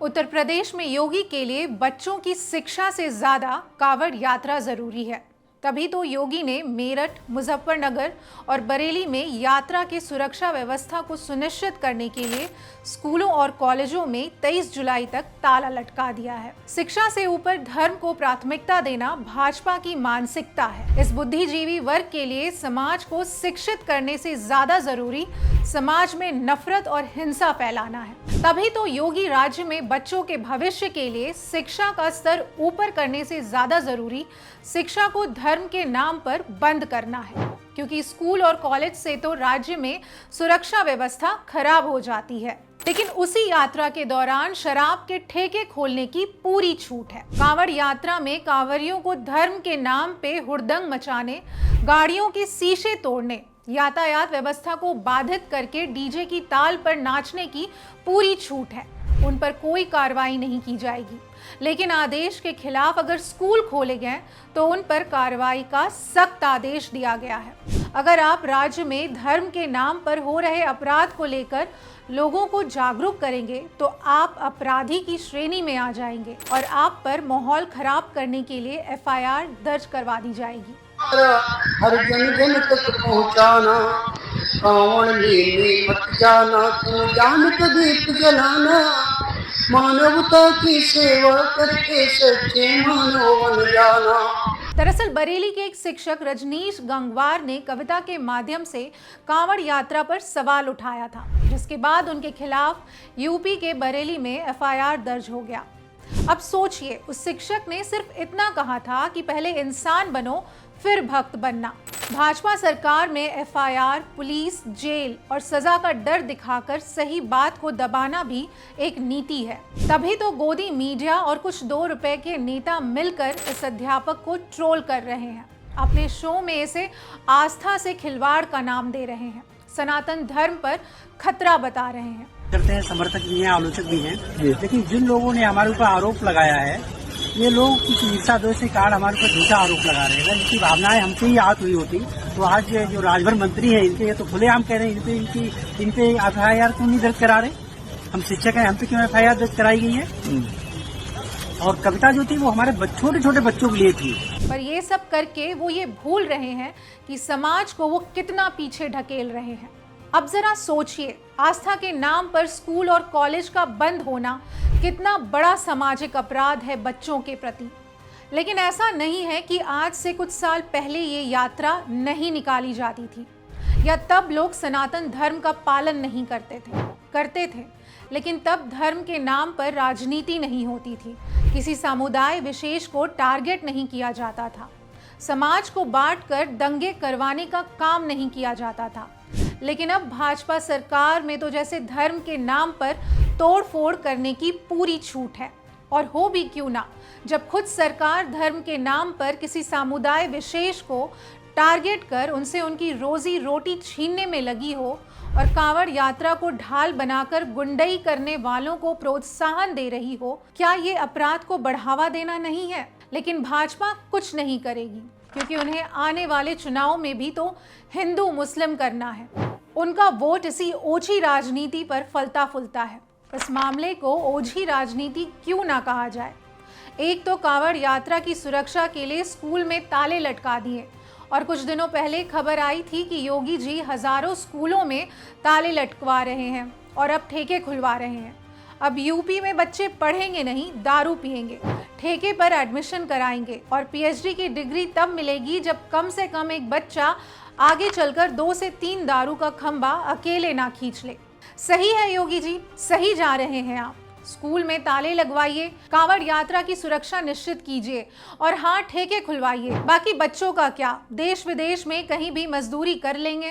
उत्तर प्रदेश में योगी के लिए बच्चों की शिक्षा से ज्यादा कांवड़ यात्रा जरूरी है। तभी तो योगी ने मेरठ, मुजफ्फरनगर और बरेली में यात्रा की सुरक्षा व्यवस्था को सुनिश्चित करने के लिए स्कूलों और कॉलेजों में 23 जुलाई तक ताला लटका दिया है। शिक्षा से ऊपर धर्म को प्राथमिकता देना भाजपा की मानसिकता है। इस बुद्धिजीवी वर्ग के लिए समाज को शिक्षित करने से ज्यादा जरूरी समाज में नफरत और हिंसा फैलाना है। तभी तो योगी राज्य में बच्चों के भविष्य के लिए शिक्षा का स्तर ऊपर करने से ज्यादा जरूरी शिक्षा को धर्म के नाम पर बंद करना है, क्योंकि स्कूल और कॉलेज से तो राज्य में सुरक्षा व्यवस्था खराब हो जाती है। लेकिन उसी यात्रा के दौरान शराब के ठेके खोलने की पूरी छूट है। कांवड़ यात्रा में कांवरियों को धर्म के नाम पे हुड़दंग मचाने, गाड़ियों के शीशे तोड़ने, यातायात व्यवस्था को बाधित करके डीजे की ताल पर नाचने की पूरी छूट है। उन पर कोई कार्रवाई नहीं की जाएगी। लेकिन आदेश के खिलाफ अगर स्कूल खोले गए तो उन पर कार्रवाई का सख्त आदेश दिया गया है। अगर आप राज्य में धर्म के नाम पर हो रहे अपराध को लेकर लोगों को जागरूक करेंगे तो आप अपराधी की श्रेणी में आ जाएंगे और आप पर माहौल खराब करने के लिए FIR दर्ज करवा दी जाएगी। हर जन जन तक पहुँचाना, कांवड़ में मत जाना, तुम जानत दीप जलाना, मानवता की सेवा करके सच्चे मानव बन जाना। दरअसल बरेली के एक शिक्षक रजनीश गंगवार ने कविता के माध्यम से कांवड़ यात्रा पर सवाल उठाया था, जिसके बाद उनके खिलाफ यूपी के बरेली में FIR दर्ज हो गया। अब सोचिए, उस शिक्षक ने सिर्फ इतना कहा था कि पहले इंसान बनो फिर भक्त बनना। भाजपा सरकार में FIR, पुलिस, जेल और सजा का डर दिखाकर सही बात को दबाना भी एक नीति है। तभी तो गोदी मीडिया और कुछ 2 रुपए के नेता मिलकर इस अध्यापक को ट्रोल कर रहे हैं। अपने शो में इसे आस्था से खिलवाड़ का नाम दे रहे हैं, सनातन धर्म पर खतरा बता रहे हैं। करते हैं, समर्थक भी हैं, आलोचक भी हैं, लेकिन जिन लोगों ने हमारे ऊपर आरोप लगाया है, ये लोग कुछ ईर्षा दोष के कारण हमारे ऊपर झूठा आरोप लगा रहे हैं। अगर इनकी भावनाएं हमसे ही आहत हुई होती तो आज जो राजभर मंत्री हैं इनके, ये तो खुलेआम कह रहे हैं इन पे FIR क्यों नहीं दर्ज करा रहे। हम शिक्षक हैं, हम पे क्यों FIR दर्ज कराई गई है। और कविता जो थी वो हमारे छोटे छोटे बच्चों के लिए थी। पर ये सब करके वो ये भूल रहे हैं कि समाज को वो कितना पीछे ढकेल रहे हैं। अब जरा सोचिए, आस्था के नाम पर स्कूल और कॉलेज का बंद होना कितना बड़ा सामाजिक अपराध है बच्चों के प्रति। लेकिन ऐसा नहीं है कि आज से कुछ साल पहले ये यात्रा नहीं निकाली जाती थी या तब लोग सनातन धर्म का पालन नहीं करते थे, लेकिन तब धर्म के नाम पर राजनीति नहीं होती थी, किसी समुदाय विशेष को टारगेट नहीं किया जाता था, समाज को बांटकर दंगे करवाने का काम नहीं किया जाता था। लेकिन अब भाजपा सरकार में तो जैसे धर्म के नाम पर तोड़फोड़ करने की पूरी छूट है। और हो भी क्यों ना, जब खुद सरकार धर्म के नाम पर किसी समुदाय विशेष को टारगेट कर उनसे उनकी रोजी रोटी छीनने में लगी हो और कांवड़ यात्रा को ढाल बनाकर गुंडई करने वालों को प्रोत्साहन दे रही हो, क्या ये अपराध को बढ़ावा देना नहीं है? लेकिन भाजपा कुछ नहीं करेगी, क्योंकि उन्हें आने वाले चुनाव में भी तो हिंदू मुस्लिम करना है। उनका वोट इसी ओछी राजनीति पर फलता फूलता है। इस मामले को ओछी राजनीति क्यों ना कहा जाए। एक तो कांवड़ यात्रा की सुरक्षा के लिए स्कूल में ताले लटका दिए और कुछ दिनों पहले खबर आई थी कि योगी जी हजारों स्कूलों में ताले लटकवा रहे हैं और अब ठेके खुलवा रहे हैं। अब यूपी में बच्चे पढ़ेंगे नहीं, दारू पिएंगे, ठेके पर एडमिशन कराएंगे और PhD की डिग्री तब मिलेगी जब कम से कम एक बच्चा आगे चलकर 2 से 3 दारू का खंबा अकेले ना खींच ले। सही है योगी जी, सही जा रहे हैं आप। स्कूल में ताले लगवाइए, कांवड़ यात्रा की सुरक्षा निश्चित कीजिए और हाँ, ठेके खुलवाइए। बाकी बच्चों का क्या, देश विदेश में कहीं भी मजदूरी कर लेंगे।